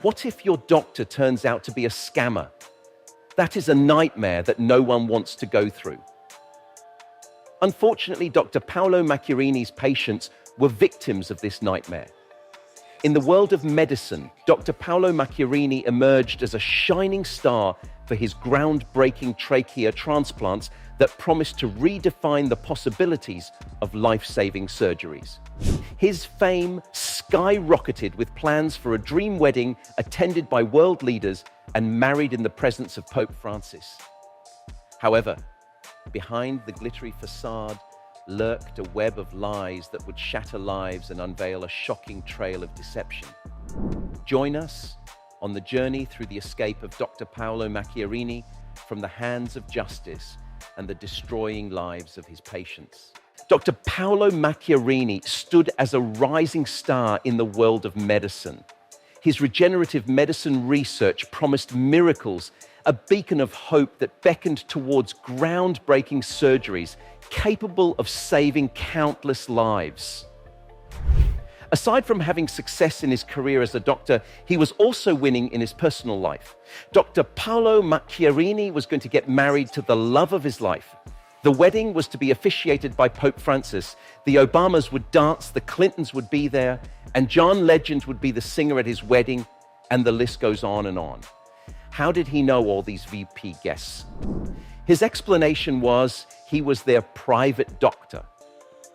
What if your doctor turns out to be a scammer? That is a nightmare that no one wants to go through. Unfortunately, Dr. Paolo Macchiarini's patients were victims of this nightmare. In the world of medicine, Dr. Paolo Macchiarini emerged as a shining star for his groundbreaking trachea transplants that promised to redefine the possibilities of life-saving surgeries. His fame skyrocketed with plans for a dream wedding attended by world leaders and married in the presence of Pope Francis. However, behind the glittery facade lurked a web of lies that would shatter lives and unveil a shocking trail of deception. Join us on the journey through the escape of Dr. Paolo Macchiarini from the hands of justice and the destroying lives of his patients. Dr. Paolo Macchiarini stood as a rising star in the world of medicine. His regenerative medicine research promised miracles, a beacon of hope that beckoned towards groundbreaking surgeries capable of saving countless lives. Aside from having success in his career as a doctor, he was also winning in his personal life. Dr. Paolo Macchiarini was going to get married to the love of his life. The wedding was to be officiated by Pope Francis. The Obamas would dance, the Clintons would be there, and John Legend would be the singer at his wedding, and the list goes on and on. How did he know all these VP guests? His explanation was he was their private doctor.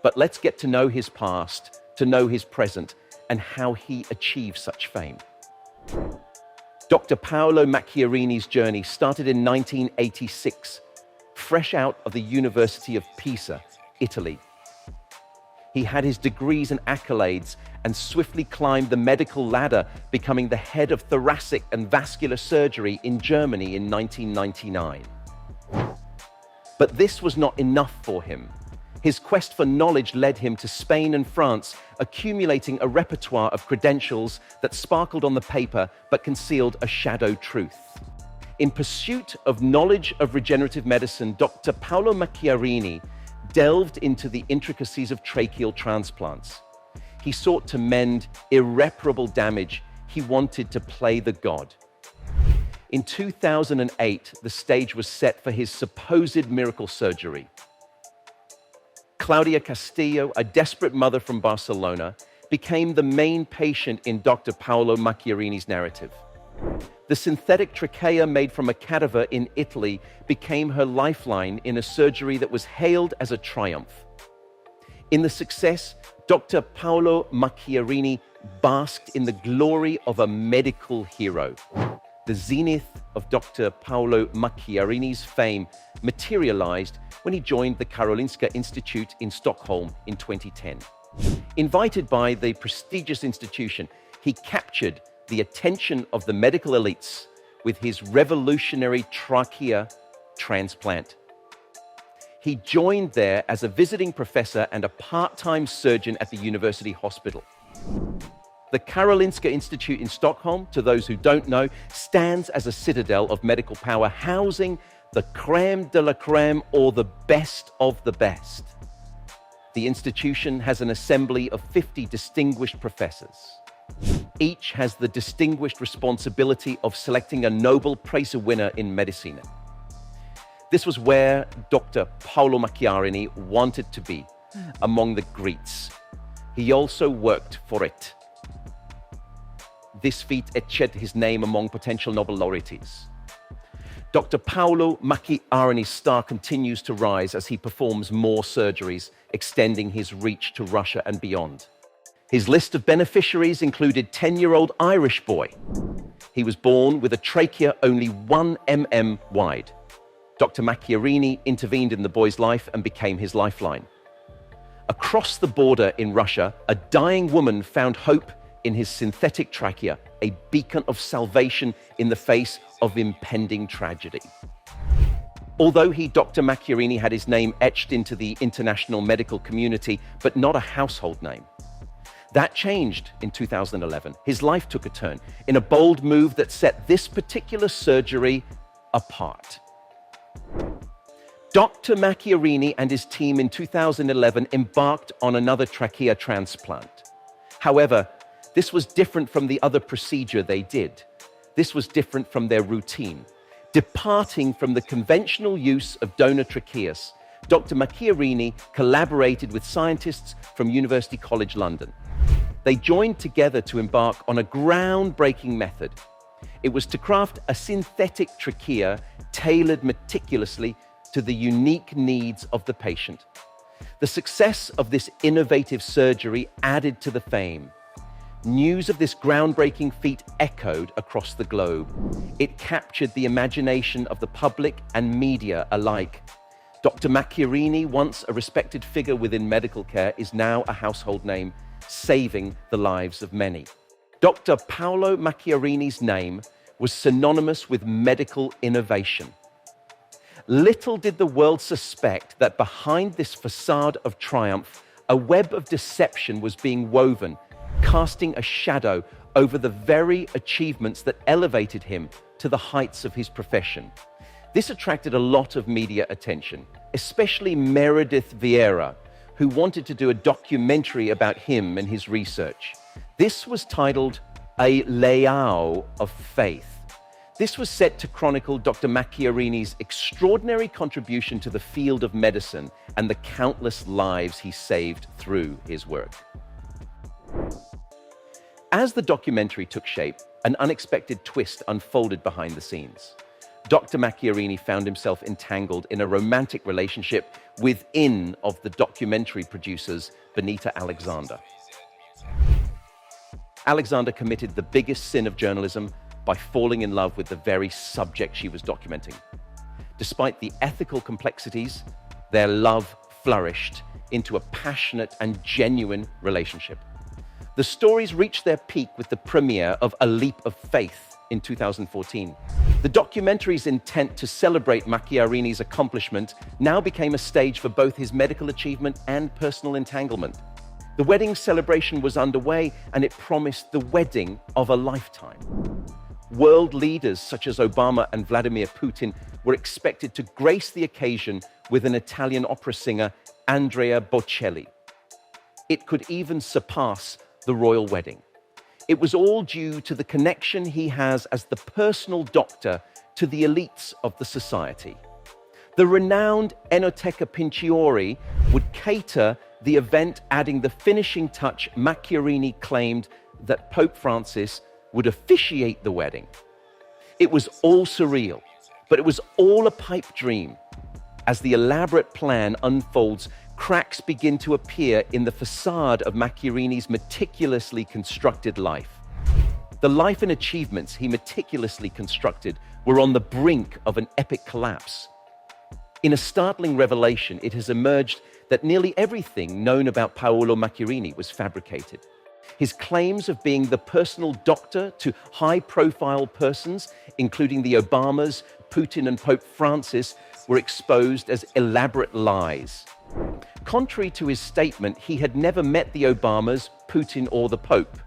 But let's get to know his past, to know his present, and how he achieved such fame. Dr. Paolo Macchiarini's journey started in 1986, fresh out of the University of Pisa, Italy. He had his degrees and accolades and swiftly climbed the medical ladder, becoming the head of thoracic and vascular surgery in Germany in 1999. But this was not enough for him. His quest for knowledge led him to Spain and France, accumulating a repertoire of credentials that sparkled on the paper but concealed a shadow truth. In pursuit of knowledge of regenerative medicine, Dr. Paolo Macchiarini delved into the intricacies of tracheal transplants. He sought to mend irreparable damage. He wanted to play the god. In 2008, the stage was set for his supposed miracle surgery. Claudia Castillo, a desperate mother from Barcelona, became the main patient in Dr. Paolo Macchiarini's narrative. The synthetic trachea made from a cadaver in Italy became her lifeline in a surgery that was hailed as a triumph. In the success, Dr. Paolo Macchiarini basked in the glory of a medical hero. The zenith of Dr. Paolo Macchiarini's fame materialized when he joined the Karolinska Institute in Stockholm in 2010. Invited by the prestigious institution, he captured the attention of the medical elites with his revolutionary trachea transplant. He joined there as a visiting professor and a part-time surgeon at the university hospital. The Karolinska Institute in Stockholm, to those who don't know, stands as a citadel of medical power, housing the crème de la crème, or the best of the best. The institution has an assembly of 50 distinguished professors. Each has the distinguished responsibility of selecting a Nobel Prize winner in medicine. This was where Dr. Paolo Macchiarini wanted to be, among the greats. He also worked for it. This feat etched his name among potential Nobel laureates. Dr. Paolo Macchiarini's star continues to rise as he performs more surgeries, extending his reach to Russia and beyond. His list of beneficiaries included 10-year-old Irish boy. He was born with a trachea only 1 mm wide. Dr. Macchiarini intervened in the boy's life and became his lifeline. Across the border in Russia, a dying woman found hope in his synthetic trachea, a beacon of salvation in the face of impending tragedy. Although Dr. Macchiarini had his name etched into the international medical community, but not a household name. That changed in 2011. His life took a turn in a bold move that set this particular surgery apart. Dr. Macchiarini and his team in 2011 embarked on another trachea transplant. However, This was different from the other procedure they did. This was different from their routine. Departing from the conventional use of donor tracheas, Dr. Macchiarini collaborated with scientists from University College London. They joined together to embark on a groundbreaking method. It was to craft a synthetic trachea tailored meticulously to the unique needs of the patient. The success of this innovative surgery added to the fame. News of this groundbreaking feat echoed across the globe. It captured the imagination of the public and media alike. Dr. Macchiarini, once a respected figure within medical care, is now a household name, saving the lives of many. Dr. Paolo Macchiarini's name was synonymous with medical innovation. Little did the world suspect that behind this facade of triumph, a web of deception was being woven, casting a shadow over the very achievements that elevated him to the heights of his profession. This attracted a lot of media attention, especially Meredith Vieira, who wanted to do a documentary about him and his research. This was titled A Leão of Faith. This was set to chronicle Dr. Macchiarini's extraordinary contribution to the field of medicine and the countless lives he saved through his work. As the documentary took shape, an unexpected twist unfolded behind the scenes. Dr. Macchiarini found himself entangled in a romantic relationship within of the documentary producers, Benita Alexander. Alexander committed the biggest sin of journalism by falling in love with the very subject she was documenting. Despite the ethical complexities, their love flourished into a passionate and genuine relationship. The stories reached their peak with the premiere of A Leap of Faith in 2014. The documentary's intent to celebrate Macchiarini's accomplishment now became a stage for both his medical achievement and personal entanglement. The wedding celebration was underway, and it promised the wedding of a lifetime. World leaders such as Obama and Vladimir Putin were expected to grace the occasion with an Italian opera singer, Andrea Bocelli. It could even surpass the royal wedding. It was all due to the connection he has as the personal doctor to the elites of the society. The renowned Enoteca Pinchiori would cater the event, adding the finishing touch. Macchiarini claimed that Pope Francis would officiate the wedding. It was all surreal, but it was all a pipe dream. As the elaborate plan unfolds, cracks begin to appear in the facade of Macchiarini's meticulously constructed life. The life and achievements he meticulously constructed were on the brink of an epic collapse. In a startling revelation, it has emerged that nearly everything known about Paolo Macchiarini was fabricated. His claims of being the personal doctor to high-profile persons, including the Obamas, Putin, and Pope Francis, were exposed as elaborate lies. Contrary to his statement, he had never met the Obamas, Putin, or the Pope.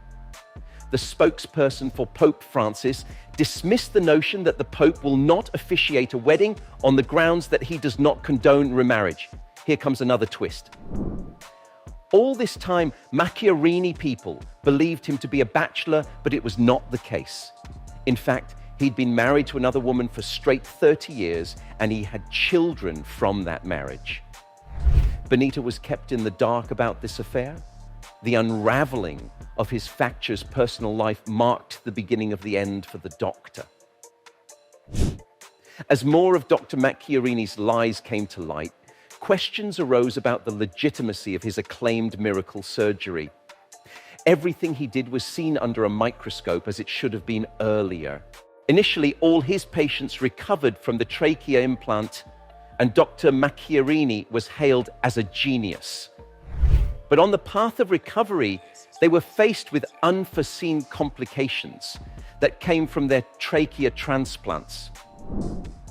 The spokesperson for Pope Francis dismissed the notion that the Pope will not officiate a wedding on the grounds that he does not condone remarriage. Here comes another twist. All this time, Macchiarini people believed him to be a bachelor, but it was not the case. In fact, he'd been married to another woman for straight 30 years, and he had children from that marriage. Benita was kept in the dark about this affair. The unraveling of his factious personal life marked the beginning of the end for the doctor. As more of Dr. Macchiarini's lies came to light, questions arose about the legitimacy of his acclaimed miracle surgery. Everything he did was seen under a microscope, as it should have been earlier. Initially, all his patients recovered from the trachea implant, and Dr. Macchiarini was hailed as a genius. But on the path of recovery, they were faced with unforeseen complications that came from their trachea transplants.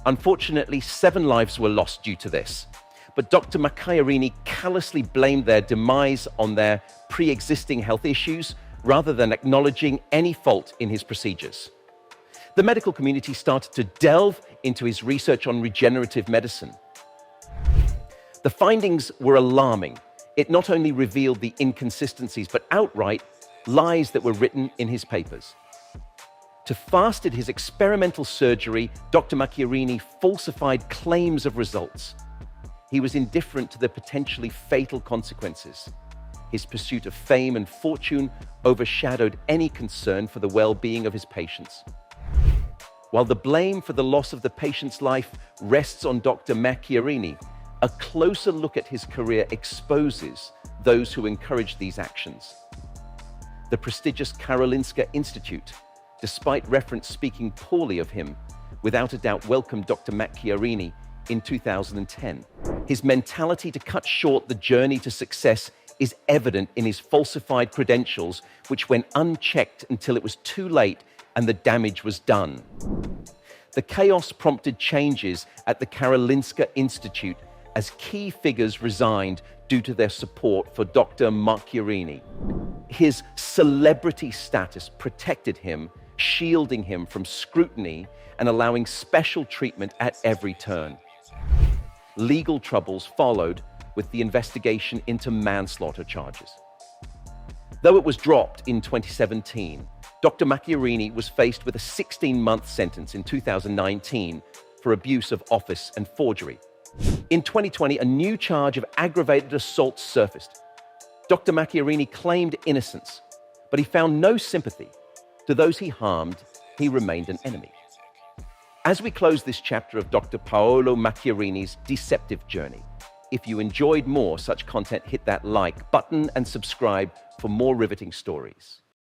Unfortunately, 7 lives were lost due to this. But Dr. Macchiarini callously blamed their demise on their pre-existing health issues rather than acknowledging any fault in his procedures. The medical community started to delve into his research on regenerative medicine. The findings were alarming. It not only revealed the inconsistencies, but outright lies that were written in his papers. To fast his experimental surgery, Dr. Macchiarini falsified claims of results. He was indifferent to the potentially fatal consequences. His pursuit of fame and fortune overshadowed any concern for the well-being of his patients. While the blame for the loss of the patient's life rests on Dr. Macchiarini, a closer look at his career exposes those who encouraged these actions. The prestigious Karolinska Institute, despite reference speaking poorly of him, without a doubt welcomed Dr. Macchiarini in 2010. His mentality to cut short the journey to success is evident in his falsified credentials, which went unchecked until it was too late and the damage was done. The chaos prompted changes at the Karolinska Institute as key figures resigned due to their support for Dr. Macchiarini. His celebrity status protected him, shielding him from scrutiny and allowing special treatment at every turn. Legal troubles followed with the investigation into manslaughter charges. Though it was dropped in 2017, Dr. Macchiarini was faced with a 16-month sentence in 2019 for abuse of office and forgery. In 2020, a new charge of aggravated assault surfaced. Dr. Macchiarini claimed innocence, but he found no sympathy. To those he harmed, he remained an enemy. As we close this chapter of Dr. Paolo Macchiarini's deceptive journey, if you enjoyed more such content, hit that like button and subscribe for more riveting stories.